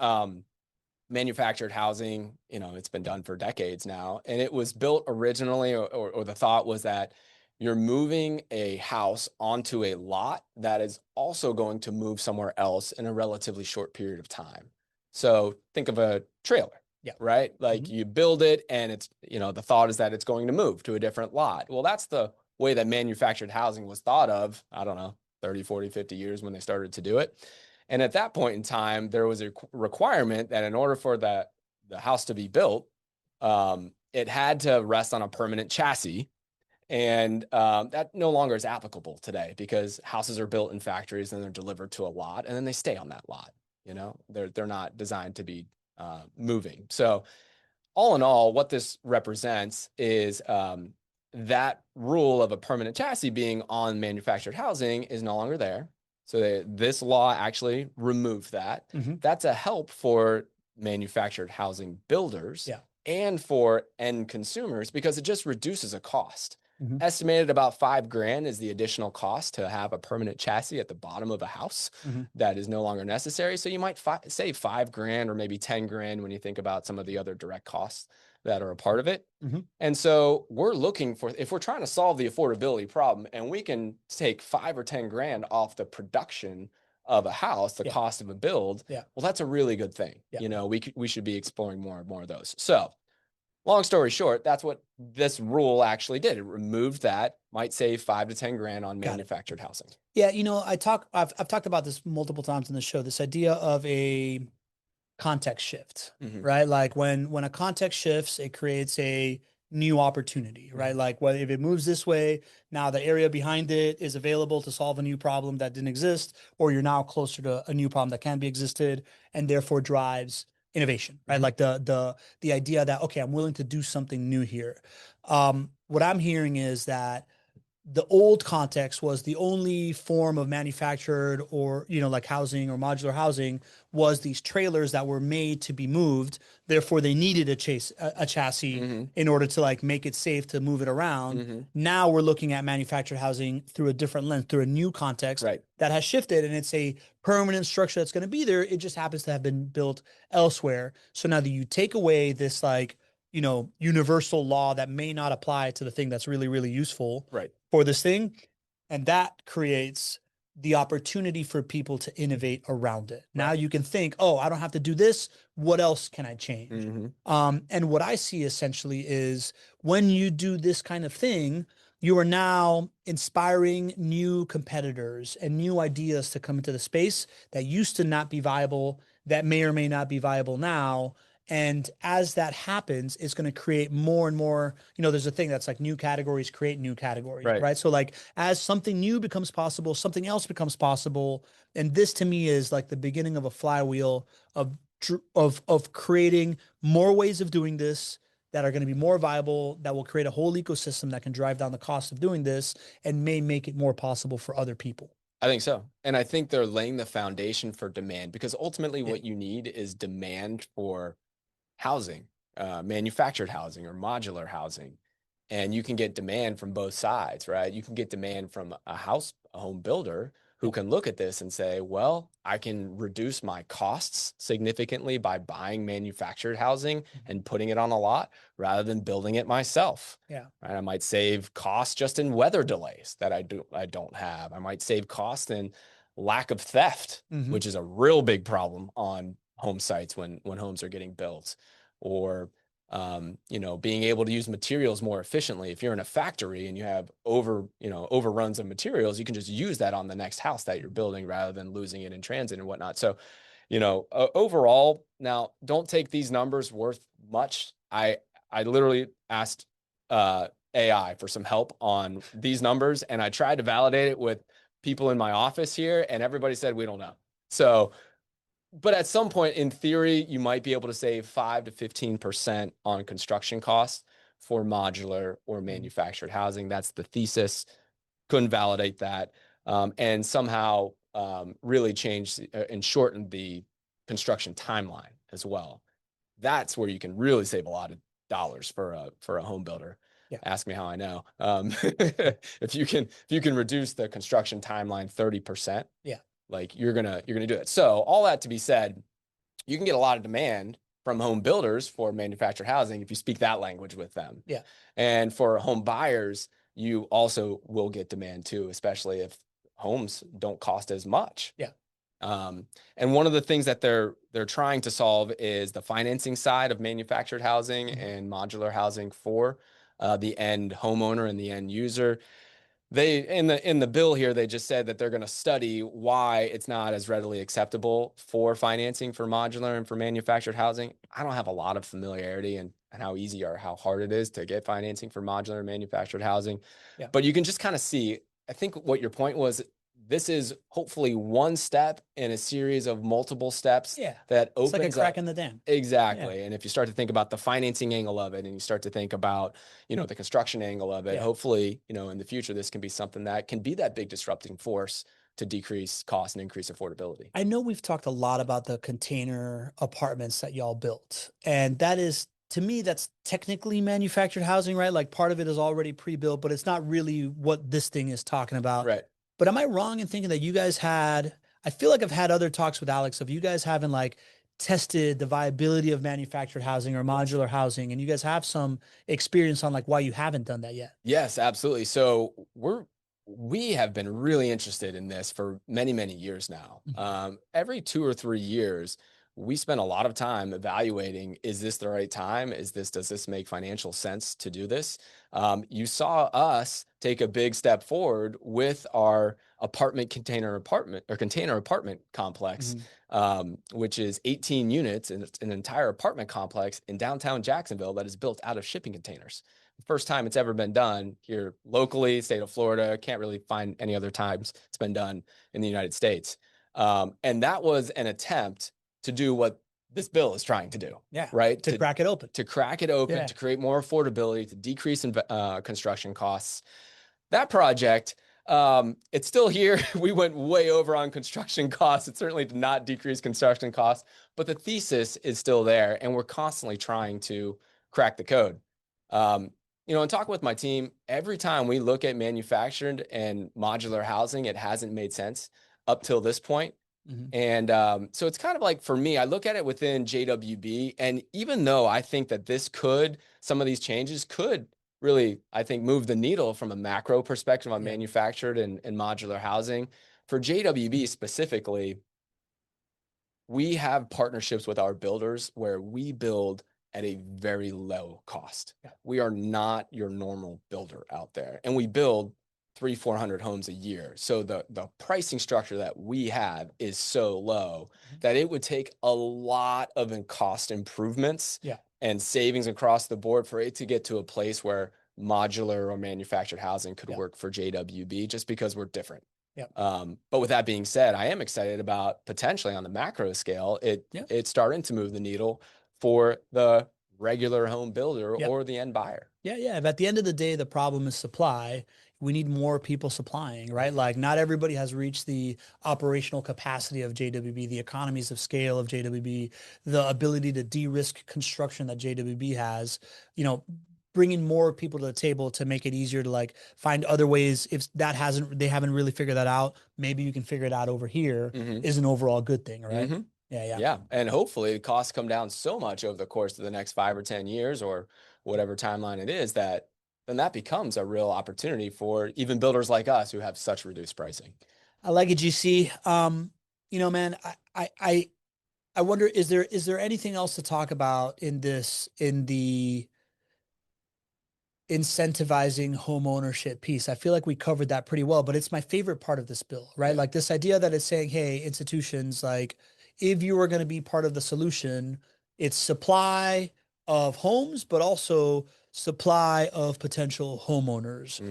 manufactured housing, it's been done for decades now, and it was built originally, or the thought was that you're moving a house onto a lot that is also going to move somewhere else in a relatively short period of time. So think of a trailer, right? Like you build it and it's, the thought is that it's going to move to a different lot. Well, that's the way that manufactured housing was thought of, I don't know, 30, 40, 50 years when they started to do it. And at that point in time, there was a requirement that in order for the house to be built, it had to rest on a permanent chassis. And that no longer is applicable today because houses are built in factories and they're delivered to a lot and then they stay on that lot. They're not designed to be moving. So all in all, what this represents is that rule of a permanent chassis being on manufactured housing is no longer there. So this law actually removed that. That's a help for manufactured housing builders and for end consumers because it just reduces a cost. Estimated about $5,000 is the additional cost to have a permanent chassis at the bottom of a house that is no longer necessary. So you might save $5,000 or maybe $10,000 when you think about some of the other direct costs that are a part of it. And so we're looking for, if we're trying to solve the affordability problem and we can take $5,000 or $10,000 off the production of a house, the cost of a build, well, that's a really good thing. We should be exploring more and more of those. So long story short, that's what this rule actually did. It removed that, might save $5,000 to $10,000 on manufactured housing. Yeah, I've talked about this multiple times in the show, this idea of a context shift, right? Like when a context shifts, it creates a new opportunity, right? Like whether if it moves this way, now the area behind it is available to solve a new problem that didn't exist, or you're now closer to a new problem that can be existed and therefore drives innovation, right? Like the idea that, okay, I'm willing to do something new here. What I'm hearing is that the old context was the only form of manufactured or, like housing or modular housing was these trailers that were made to be moved. Therefore, they needed a chassis in order to like make it safe to move it around. Now we're looking at manufactured housing through a different lens, through a new context that has shifted, and it's a permanent structure that's going to be there. It just happens to have been built elsewhere. So now that you take away this like, universal law that may not apply to the thing that's really, really useful for this thing. And that creates the opportunity for people to innovate around it. Now you can think, oh, I don't have to do this. What else can I change? And what I see essentially is when you do this kind of thing, you are now inspiring new competitors and new ideas to come into the space that used to not be viable, that may or may not be viable now. And as that happens, it's going to create more and more, there's a thing that's like new categories create new categories, right? So like as something new becomes possible, something else becomes possible. And this to me is like the beginning of a flywheel of creating more ways of doing this that are going to be more viable, that will create a whole ecosystem that can drive down the cost of doing this and may make it more possible for other people. I think so. And I think they're laying the foundation for demand, because ultimately what you need is demand for housing, manufactured housing or modular housing. And you can get demand from both sides, right? You can get demand from a home builder who can look at this and say, well, I can reduce my costs significantly by buying manufactured housing and putting it on a lot rather than building it myself. Yeah. Right? I might save costs just in weather delays that I don't have. I might save costs in lack of theft, which is a real big problem on home sites when homes are getting built, or being able to use materials more efficiently. If you're in a factory and you have overruns of materials, you can just use that on the next house that you're building rather than losing it in transit and whatnot. So, overall, now don't take these numbers worth much. I literally asked AI for some help on these numbers, and I tried to validate it with people in my office here, and everybody said, we don't know. So, but at some point in theory, you might be able to save 5 to 15% on construction costs for modular or manufactured housing. That's the thesis. Couldn't validate that. And somehow really change and shorten the construction timeline as well. That's where you can really save a lot of dollars for a home builder. Yeah. Ask me how I know. If you can reduce the construction timeline 30%, like you're gonna do it. So all that to be said, you can get a lot of demand from home builders for manufactured housing if you speak that language with them. Yeah. And for home buyers, you also will get demand too, especially if homes don't cost as much. Yeah. And one of the things that they're trying to solve is the financing side of manufactured housing and modular housing for the end homeowner and the end user. They in the bill here, they just said that they're going to study why it's not as readily acceptable for financing for modular and for manufactured housing. I don't have a lot of familiarity and how easy or how hard it is to get financing for modular and manufactured housing. Yeah. But you can just kind of see, I think what your point was, this is hopefully one step in a series of multiple steps that opens like a crack up in the dam. Exactly. And if you start to think about the financing angle of it, and you start to think about, the construction angle of it, hopefully, in the future, this can be something that can be that big disrupting force to decrease cost and increase affordability. I know we've talked a lot about the container apartments that y'all built, and that is, to me, that's technically manufactured housing, right? Like part of it is already pre-built, but it's not really what this thing is talking about. Right. But am I wrong in thinking that you guys I feel like I've had other talks with Alex of you guys having like tested the viability of manufactured housing or modular housing, and you guys have some experience on like why you haven't done that yet. Yes, absolutely. So we have been really interested in this for many, many years now. Every 2 or 3 years, we spend a lot of time evaluating, is this the right time? Does this make financial sense to do this? You saw us take a big step forward with our container apartment complex, which is 18 units, and it's an entire apartment complex in downtown Jacksonville that is built out of shipping containers. First time it's ever been done here locally, state of Florida. Can't really find any other times it's been done in the United States. And that was an attempt to do what this bill is trying to do. Yeah. Right. To crack it open. To crack it open, Yeah. to create more affordability, to decrease construction costs. That project, it's still here. We went way over on construction costs. It certainly did not decrease construction costs, but the thesis is still there, and we're constantly trying to crack the code. You know, and talking with my team, every time we look at manufactured and modular housing, it hasn't made sense up till this point. And so it's kind of like, for me, I look at it within JWB, and even though I think that some of these changes could really, I think, move the needle from a macro perspective on manufactured and modular housing, for JWB specifically, we have partnerships with our builders where we build at a very low cost. We are not your normal builder out there, and we build 300-400 homes a year. So the pricing structure that we have is so low that it would take a lot of cost improvements and savings across the board for it to get to a place where modular or manufactured housing could work for JWB, just because we're different. But with that being said, I am excited about potentially on the macro scale, it's starting to move the needle for the regular home builder or the end buyer. Yeah. At the end of the day, the problem is supply. We need more people supplying, right? Like, not everybody has reached the operational capacity of JWB, the economies of scale of JWB, the ability to de-risk construction that JWB has, you know, bringing more people to the table to make it easier to like find other ways. If they haven't really figured that out, maybe you can figure it out over here is an overall good thing, right? Yeah. And hopefully the costs come down so much over the course of the next 5 or 10 years or whatever timeline it is, that then that becomes a real opportunity for even builders like us who have such reduced pricing. I like it, GC. You know, man, I wonder, is there anything else to talk about in the incentivizing home ownership piece? I feel like we covered that pretty well, but it's my favorite part of this bill, right? Like this idea that it's saying, hey, institutions, like, if you are going to be part of the solution, it's supply of homes, but also supply of potential homeowners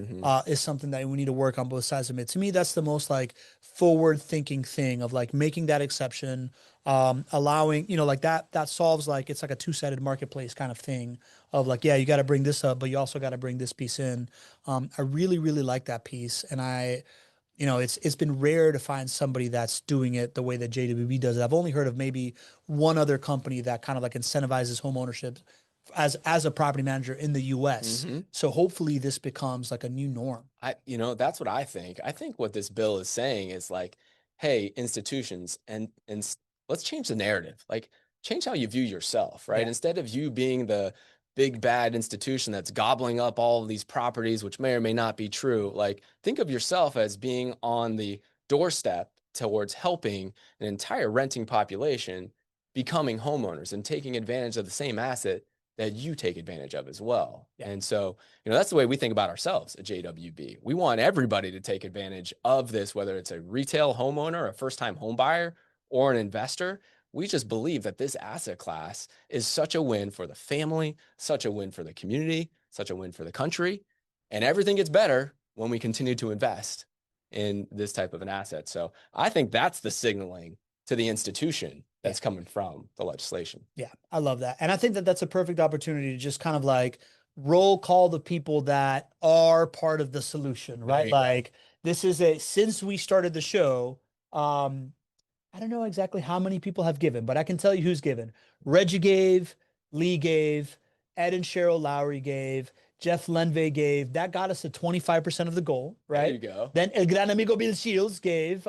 is something that we need to work on both sides of it. To me, that's the most like forward thinking thing of like making that exception, allowing, you know, like that solves, like, it's like a two-sided marketplace kind of thing of like, yeah, you got to bring this up, but you also got to bring this piece in. I really, really like that piece. And you know, it's been rare to find somebody that's doing it the way that JWB does it. I've only heard of maybe one other company that kind of like incentivizes home ownership as a property manager in the US. So hopefully this becomes like a new norm. You know, that's what I think. I think what this bill is saying is like, hey, institutions, and let's change the narrative. Like, change how you view yourself, right? Instead of you being the big bad institution that's gobbling up all of these properties, which may or may not be true, like, think of yourself as being on the doorstep towards helping an entire renting population becoming homeowners and taking advantage of the same asset that you take advantage of as well. And so, you know, that's the way we think about ourselves at JWB. We want everybody to take advantage of this, whether it's a retail homeowner, a first-time home buyer, or an investor. We just believe that this asset class is such a win for the family, such a win for the community, such a win for the country, and everything gets better when we continue to invest in this type of an asset. So I think that's the signaling to the institution that's coming from the legislation. Yeah, I love that. And I think that that's a perfect opportunity to just kind of like roll call the people that are part of the solution, right? Like, this is since we started the show, I don't know exactly how many people have given, but I can tell you who's given. Reggie gave, Lee gave, Ed and Cheryl Lowry gave, Jeff Lenve gave. That got us to 25% of the goal, right? There you go. Then El Gran Amigo Bill Shields gave.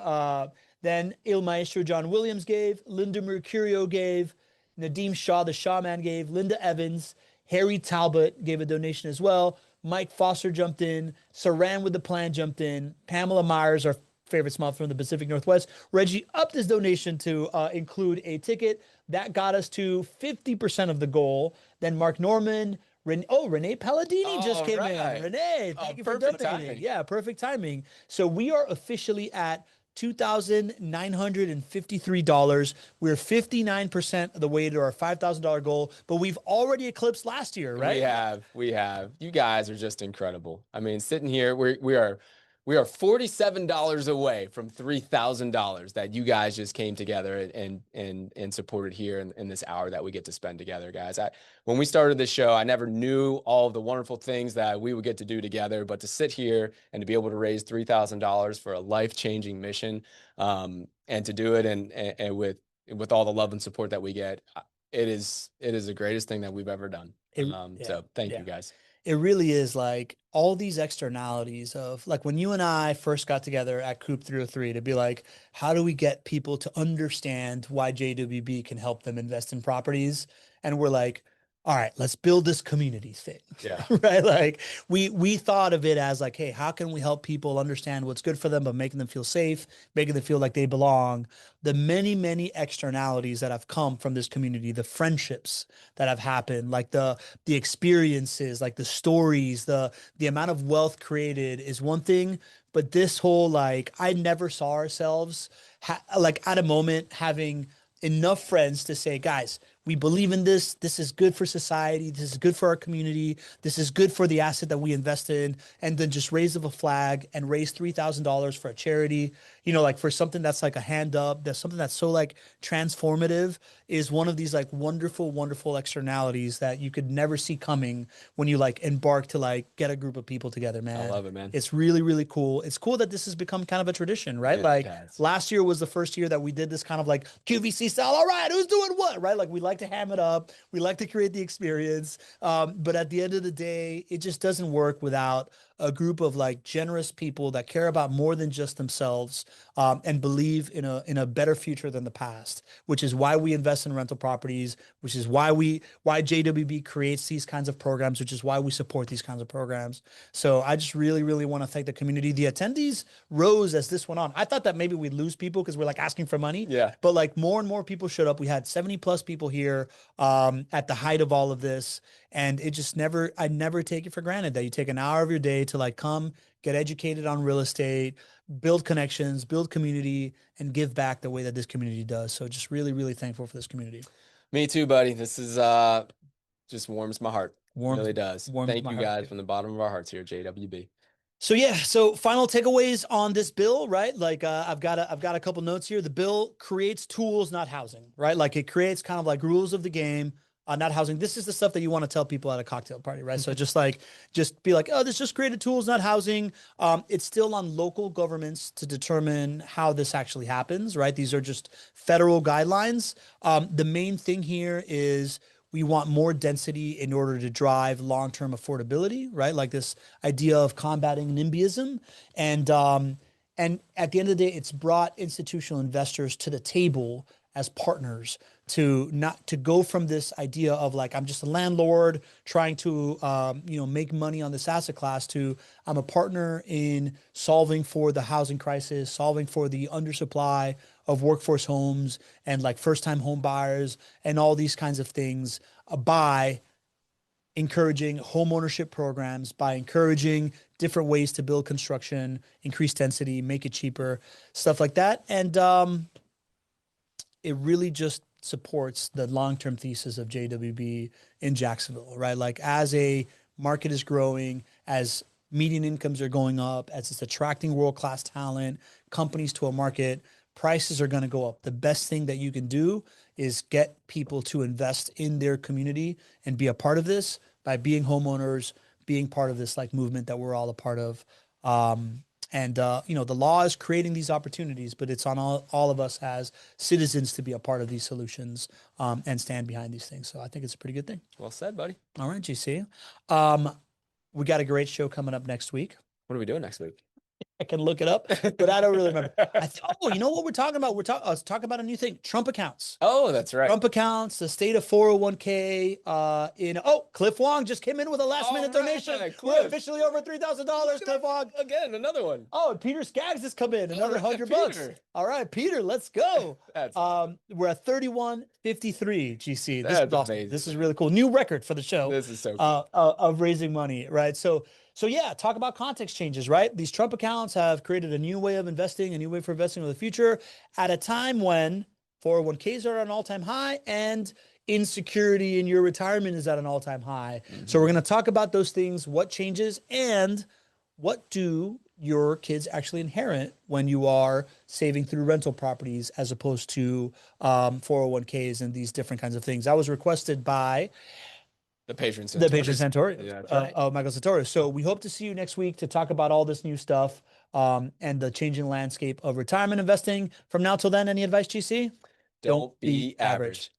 Then Il Maestro John Williams gave. Linda Mercurio gave. Nadeem Shaw, the Shaw Man, gave. Linda Evans. Harry Talbot gave a donation as well. Mike Foster jumped in. Saran with the Plan jumped in. Pamela Myers, our favorite smile from the Pacific Northwest. Reggie upped his donation to include a ticket. That got us to 50% of the goal. Then Mark Norman, Renee Palladini just came in. Renee, thank you for donating. Timing. Yeah, perfect timing. So we are officially at $2,953. We're 59% of the way to our $5,000 goal, but we've already eclipsed last year, right? We have. You guys are just incredible. I mean, sitting here, we We are $47 away from $3,000 that you guys just came together and supported here in this hour that we get to spend together, guys. When we started this show, I never knew all of the wonderful things that we would get to do together, but to sit here and to be able to raise $3,000 for a life-changing mission, and to do it and with all the love and support that we get, it is the greatest thing that we've ever done. So thank you guys. It really is like all these externalities of like when you and I first got together at Coop 303 to be like, how do we get people to understand why JWB can help them invest in properties? And we're like, all right, let's build this community thing. Yeah. Right. Like we thought of it as like, hey, how can we help people understand what's good for them, but making them feel safe, making them feel like they belong. The many, many externalities that have come from this community, the friendships that have happened, like the experiences, like the stories, the amount of wealth created is one thing. But this whole, like, I never saw ourselves like at a moment having enough friends to say, guys, we believe in this. This is good for society. This is good for our community. This is good for the asset that we invest in. And then just raise of a flag and raise $3,000 for a charity, you know, like for something that's like a hand up, that's something that's so like transformative, is one of these like wonderful, wonderful externalities that you could never see coming when you like embark to like get a group of people together, man. I love it, man. It's really, really cool. It's cool that this has become kind of a tradition, right? Like last year was the first year that we did this kind of like QVC style. All right, who's doing what, right? Like we like to ham it up. We like to create the experience. But at the end of the day, it just doesn't work without a group of like generous people that care about more than just themselves, and believe in a better future than the past, which is why we invest in rental properties, which is why JWB creates these kinds of programs, which is why we support these kinds of programs. So I just really, really want to thank the community. The attendees rose as this went on. I thought that maybe we'd lose people because we're like asking for money. Yeah. But like more and more people showed up. We had 70 plus people here at the height of all of this. And it just I never take it for granted that you take an hour of your day to like come get educated on real estate, build connections, build community, and give back the way that this community does. So just really, really thankful for this community. Me too, buddy. This is just warms my heart. Really does. Thank you guys from the bottom of our hearts here at JWB. So yeah, so final takeaways on this bill, right? Like I've got a couple notes here. The bill creates tools, not housing, right? Like it creates kind of like rules of the game, not housing. This is the stuff that you want to tell people at a cocktail party, right? So just be like, oh, this just created tools, not housing. It's still on local governments to determine how this actually happens, right? These are just federal guidelines. The main thing here is we want more density in order to drive long-term affordability, right? Like this idea of combating Nimbyism. And at the end of the day, it's brought institutional investors to the table as partners to go from this idea of like, I'm just a landlord trying to, make money on this asset class, to I'm a partner in solving for the housing crisis, solving for the undersupply of workforce homes and like first-time home buyers and all these kinds of things, by encouraging homeownership programs, by encouraging different ways to build construction, increase density, make it cheaper, stuff like that. And it really just supports the long-term thesis of JWB in Jacksonville, right? Like as a market is growing, as median incomes are going up, as it's attracting world-class talent, companies to a market, prices are going to go up. The best thing that you can do is get people to invest in their community and be a part of this by being homeowners, being part of this like movement that we're all a part of. The law is creating these opportunities, but it's on all of us as citizens to be a part of these solutions, and stand behind these things. So I think it's a pretty good thing. Well said, buddy. All right, GC. We got a great show coming up next week. What are we doing next week? I can look it up, but I don't really remember. You know what we're talking about? Let's talk about a new thing: Trump accounts. Oh, that's right. Trump accounts, the state of 401k. Cliff Wong just came in with a last-minute donation. We're officially over $3,000. Cliff Wong again, another one. Oh, and Peter Skaggs has come in, another $100. All right, Peter, let's go. We're at 3153. GC. This is awesome. Amazing. This is really cool. New record for the show. This is so cool. Of raising money, right? So yeah, talk about context changes, right? These Trump accounts have created a new way of investing, a new way for investing in the future at a time when 401ks are at an all-time high and insecurity in your retirement is at an all-time high. Mm-hmm. So we're going to talk about those things, what changes, and what do your kids actually inherit when you are saving through rental properties as opposed to 401ks and these different kinds of things. That was requested by The patron the patron Centaurus. Santori, Yeah, that's right. Michael Santori. So we hope to see you next week to talk about all this new stuff and the changing landscape of retirement investing. From now till then, any advice, GC? Don't be average.